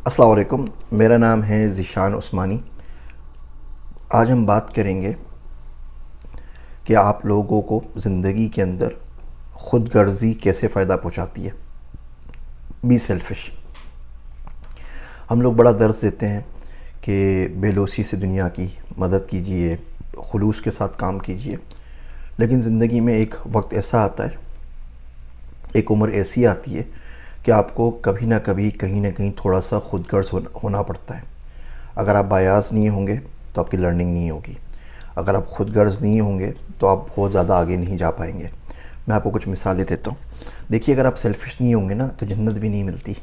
अस्सलाम वालेकुम। मेरा नाम है ज़ीशान उस्मानी। आज हम बात करेंगे कि आप लोगों को ज़िंदगी के अंदर ख़ुद गर्ज़ी कैसे फ़ायदा पहुंचाती है। Be selfish. हम लोग बड़ा दर्स देते हैं कि बेलौसी से दुनिया की मदद कीजिए, खुलूस के साथ काम कीजिए, लेकिन ज़िंदगी में एक वक्त ऐसा आता है, एक उम्र ऐसी आती है कि आपको कभी ना कभी कहीं ना कहीं थोड़ा सा खुदगर्ज़ होना पड़ता है। अगर आप बायास नहीं होंगे तो आपकी लर्निंग नहीं होगी। अगर आप खुदगर्ज़ नहीं होंगे तो आप बहुत ज़्यादा आगे नहीं जा पाएंगे। मैं आपको कुछ मिसालें देता हूँ। देखिए, अगर आप सेल्फ़िश नहीं होंगे ना तो जन्नत भी नहीं मिलती।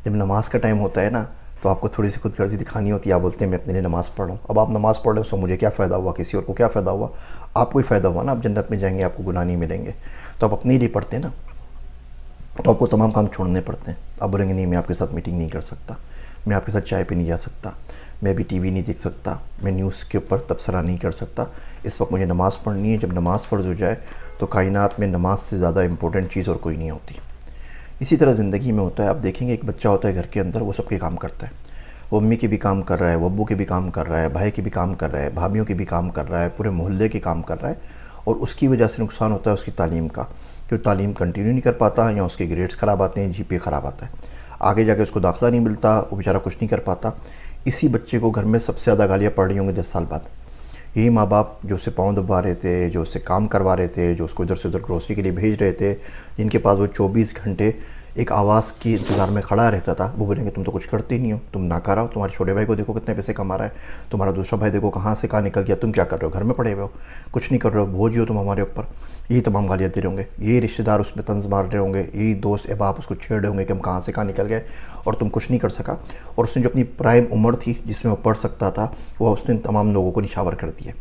जब नमाज़ का टाइम होता है ना तो आपको थोड़ी सी खुदगर्ज़ी दिखानी होती है। आप बोलते हैं मैं अपने लिए नमाज़ पढ़ रहा हूँ। अब आप नमाज़ पढ़ रहे हो, उसको मुझे क्या फ़ायदा हुआ, किसी और को क्या फ़ायदा हुआ? आपको ही फ़ायदा हुआ ना। आप जन्नत में जाएंगे, आपको गुनाह नहीं मिलेंगे। तो आप अपने लिए पढ़ते हैं ना, तो आपको तमाम काम छोड़ने पड़ते हैं। आप बोलेंगे नहीं, मैं आपके साथ मीटिंग नहीं कर सकता, मैं आपके साथ चाय पे नहीं जा सकता, मैं भी टीवी नहीं देख सकता, मैं न्यूज़ के ऊपर तबसरा नहीं कर सकता, इस वक्त मुझे नमाज़ पढ़नी है। जब नमाज़ फ़र्ज़ हो जाए तो कायनात में नमाज से ज़्यादा इंपॉर्टेंट चीज़ और कोई नहीं होती। इसी तरह ज़िंदगी में होता है। आप देखेंगे एक बच्चा होता है घर के अंदर, वो सबके काम करता है। वो अम्मी के भी काम कर रहा है, वो अब्बू के भी काम कर रहा है, भाई के भी काम कर रहा है, भाभीयों के भी काम कर रहा है, पूरे मोहल्ले के काम कर रहा है। और उसकी वजह से नुकसान होता है उसकी तालीम का, कि वो तालीम कंटिन्यू नहीं कर पाता, या उसके ग्रेड्स ख़राब आते हैं, जीपीए ख़राब आता है, आगे जाके उसको दाखिला नहीं मिलता, वो बेचारा कुछ नहीं कर पाता। इसी बच्चे को घर में सबसे ज़्यादा गालियाँ पड़ रही होंगी 10 साल बाद। यही माँ बाप जो उससे पाँव दबा रहे थे, जो उससे काम करवा रहे थे, जो उसको इधर से उधर ग्रोसरी के लिए भेज रहे थे, जिनके पास वो 24 घंटे एक आवाज़ के इंतज़ार में खड़ा रहता था, वो बोलेंगे तुम तो कुछ करते ही नहीं हो, तुम नाकारा हो, तुम्हारे छोटे भाई को देखो कितने पैसे कमा रहा है, तुम्हारा दूसरा भाई देखो कहाँ से कहाँ निकल गया, तुम क्या कर रहे हो, घर में पड़े हुए हो, कुछ नहीं कर रहे हो, बोझ हो तुम हमारे ऊपर। यही तमाम गालियाँ दे रहे होंगे, यही रिश्तेदार उस पर तंज मार रहे होंगे, यही दोस्त अहबाब उसको छेड़ रहे होंगे कि हम कहाँ से कहाँ निकल गए और तुम कुछ नहीं कर सका। और उसने जो अपनी प्राइम उम्र थी जिसमें वो पढ़ सकता था, वो उसने तमाम लोगों को निछावर कर दिया।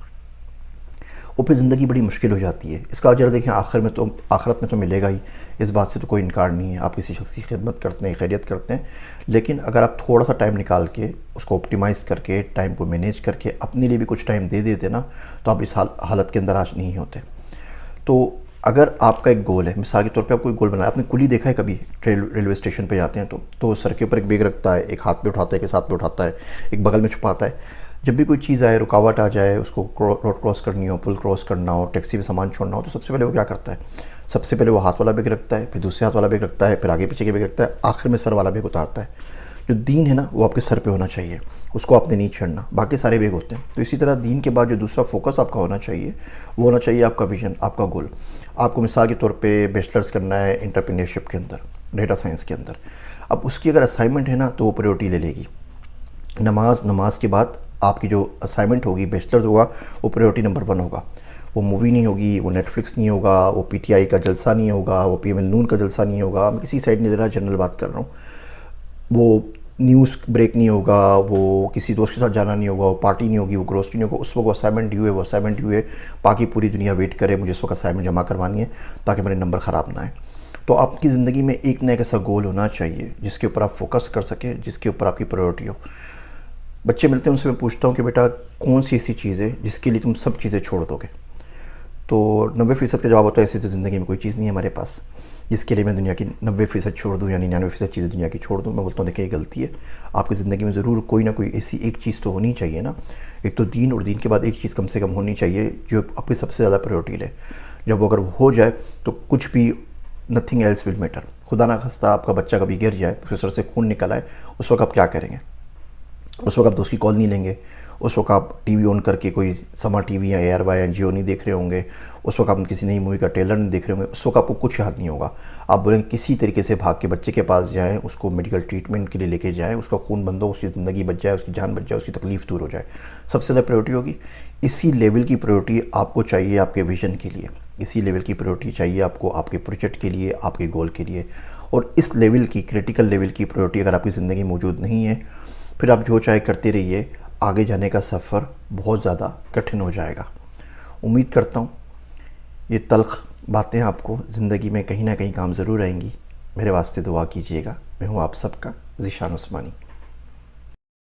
वो फिर ज़िंदगी बड़ी मुश्किल हो जाती है। इसका अजर देखें आखिरत में तो मिलेगा ही, इस बात से तो कोई इनकार नहीं है। आप किसी शख्स की खिदमत करते हैं, खैरियत करते हैं, लेकिन अगर आप थोड़ा सा टाइम निकाल के उसको ऑप्टिमाइज़ करके, टाइम को मैनेज करके अपने लिए भी कुछ टाइम दे देते ना, तो आप इस हालत के अंदर आज नहीं होते। तो अगर आपका एक गोल है, मिसाल के तौर पे आप कोई गोल बनाया, आपने कुली देखा है कभी? रेलवे स्टेशन पे जाते हैं तो सर के ऊपर एक बैग रखता है, एक हाथ पे उठाता है, एक हाथ पे उठाता है, एक बगल में छुपाता है। जब भी कोई चीज़ आए, रुकावट आ जाए, उसको रोड क्रॉस करनी हो, पुल क्रॉस करना हो, टैक्सी में सामान छोड़ना हो, तो सबसे पहले वो क्या करता है? सबसे पहले वो हाथ वाला बैग रखता है, फिर दूसरे हाथ वाला बैग रखता है, फिर आगे पीछे के बैग रखता है, आखिर में सर वाला बैग उतारता है। जो दीन है ना, वो आपके सर पे होना चाहिए, उसको आपने नहीं छेड़ना, बाकी सारे बैग होते हैं। तो इसी तरह दीन के बाद जो दूसरा फोकस आपका होना चाहिए, वो होना चाहिए आपका विजन, आपका गोल। आपको मिसाल के तौर पे बैचलर्स करना है एंटरप्रेन्योरशिप के अंदर, डेटा साइंस के अंदर। अब उसकी अगर असाइनमेंट है ना, तो वो प्रायोरिटी ले लेगी। नमाज के बाद आपकी जो असाइनमेंट होगी, बैचलर्स होगा, वो प्रायोरिटी नंबर 1 होगा। वो मूवी नहीं होगी, वो नेटफ्लिक्स नहीं होगा, वो पीटीआई का जलसा नहीं होगा, वो पीएमएल नून का जलसा नहीं होगा। मैं किसी साइड नहीं दे रहा, जनरल बात कर रहा हूँ। वो न्यूज़ ब्रेक नहीं होगा, वो किसी दोस्त के साथ जाना नहीं होगा, वो पार्टी नहीं होगी, वो ग्रोसरी नहीं होगा। उस वक्त वो असाइनमेंट ड्यू है, वो असाइनमेंट ड्यू है, बाकी पूरी दुनिया वेट करे, मुझे इस वक्त असाइनमेंट जमा करवानी है ताकि मेरे नंबर ख़राब ना आए। तो आपकी ज़िंदगी में एक ना एक ऐसा गोल होना चाहिए जिसके ऊपर आप फोकस कर सकें, जिसके ऊपर आपकी प्रायोरिटी हो। बच्चे मिलते हैं, उनसे मैं पूछता हूँ कि बेटा कौन सी ऐसी चीज़ है जिसके लिए तुम सब चीज़ें छोड़ दोगे? तो 90% का जवाब होता है ऐसी तो ज़िंदगी में कोई चीज़ नहीं है हमारे पास जिसके लिए मैं दुनिया की 90% छोड़ दूँ या 99% चीज़ें दुनिया की छोड़ दूँ। मैं बोलता हूँ देखिए, ये गलती है। आपकी ज़िंदगी में ज़रूर कोई ना कोई ऐसी एक चीज़ तो होनी चाहिए ना। एक तो दीन, और दीन के बाद एक चीज़ कम से कम होनी चाहिए जो आपकी सबसे ज़्यादा प्रायोरिटी ले। जब वो अगर हो जाए तो कुछ भी, नथिंग एल्स विल मैटर। खुदा ना खास्ता आपका बच्चा कभी गिर जाए, उसके सर से खून निकल आए, उस वक्त आप क्या करेंगे? उस वक्त आप दोस्त की कॉल नहीं लेंगे, उस वक्त आप टीवी ऑन करके कोई समा टीवी या एयर वाई या जियो नहीं देख रहे होंगे, उस वक्त आप किसी नई मूवी का ट्रेलर नहीं देख रहे होंगे, उस वक्त आपको कुछ याद नहीं होगा। आप बोलेंगे किसी तरीके से भाग के बच्चे के पास जाएँ, उसको मेडिकल ट्रीटमेंट के लिए लेके जाएँ, उसका खून बंद हो, उसकी ज़िंदगी बच जाए, उसकी जान बच जाए, उसकी तकलीफ़ दूर हो जाए। सबसे ज़्यादा प्रायोरिटी होगी। इसी लेवल की प्रायोरिटी आपको चाहिए आपके विजन के लिए, इसी लेवल की प्रायोरिटी चाहिए आपको आपके प्रोजेक्ट के लिए, आपके गोल के लिए। और इस लेवल की, क्रिटिकल लेवल की प्रायोरिटी अगर आपकी ज़िंदगी में मौजूद नहीं है, फिर आप जो चाहे करते रहिए, आगे जाने का सफ़र बहुत ज़्यादा कठिन हो जाएगा। उम्मीद करता हूँ ये तल्ख़ बातें आपको ज़िंदगी में कहीं ना कहीं काम ज़रूर आएंगी। मेरे वास्ते दुआ कीजिएगा। मैं हूँ आप सबका ज़ीशान उस्मानी।